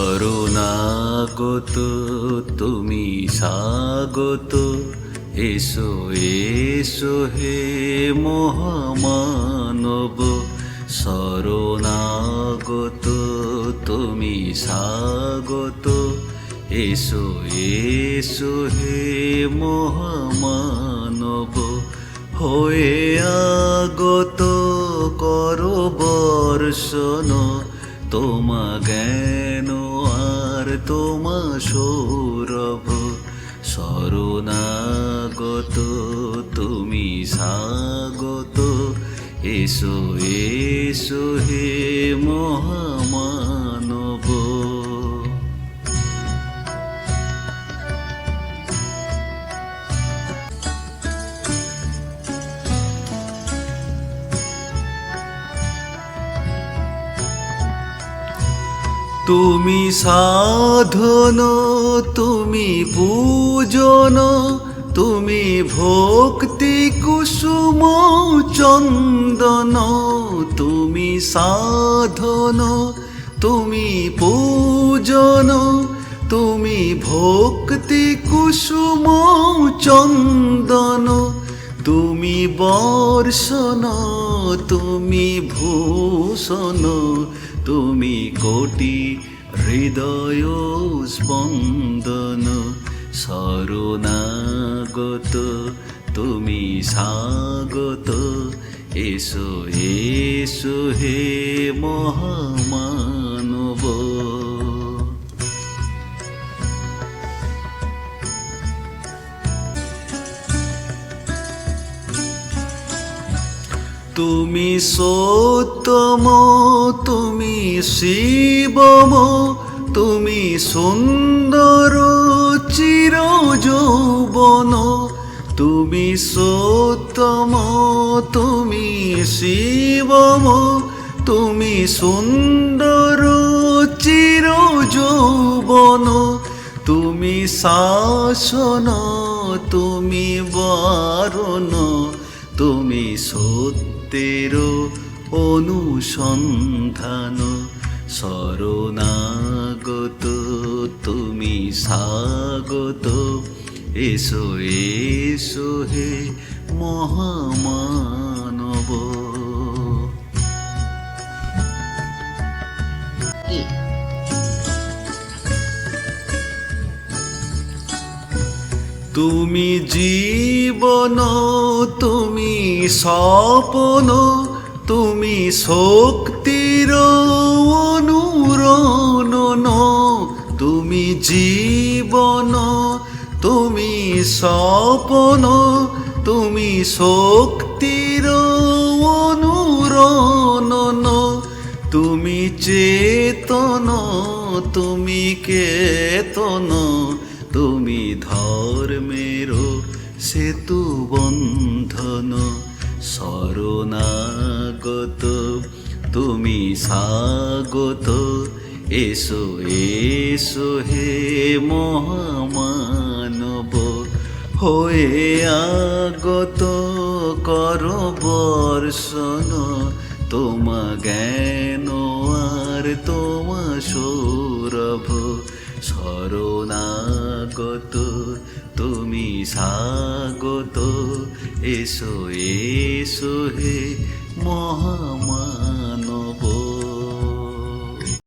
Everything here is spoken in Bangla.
শরণাগত তুমি স্বাগত, এসো এসো হে মহামানব। শরণাগত তুমি স্বাগত, এসো এসো হে মহামানব। হয়ে আগত করো বর্ষণ, তোমা জ্ঞান আর তোমা সৌরভ। শরণাগত তুমি স্বাগত, এসো এসো হে মহামানব। তুমি সাধন, তুমি পূজন, তুমি ভক্তি কুসুম চন্দন। তুমি সাধন, তুমি পূজন, তুমি ভক্তি কুসুম চন্দন। তুমি বর্ষণ, তুমি ভূষণ, তুমি কোটি হৃদয় স্পন্দন। শরণাগত তুমি স্বাগত, এসো এসো হে মহামানব। তুমি সত্যম, তুমি শিবম, তুমি সুন্দর চির যৌবন। তুমি সত্যম, তুমি শিবম, তুমি সুন্দর চির যৌবন। তুমি শাসন, তুমি বারণ, তুমি সত্যের অনুসন্ধান। শরণাগত তুমি স্বাগত, এসো এসো হে মহামানব। তুমি জীবন, তুমি স্বপন, তুমি শক্তির অনুরণন। তুমি জীবন, তুমি স্বপন, তুমি শক্তির অনুরণন। তুমি চেতন, তুমি কেতন, তুমি ধর্মের সেতু বন্ধন। শরণাগত তুমি স্বাগত, এসো এসো হে মহামানব। হয়ে আগত কর বর্ষণ, তোমা জ্ঞান আর তোমা সৌরভ। শরণাগত তুমি স্বাগত, এসো এসো হে মহামানব।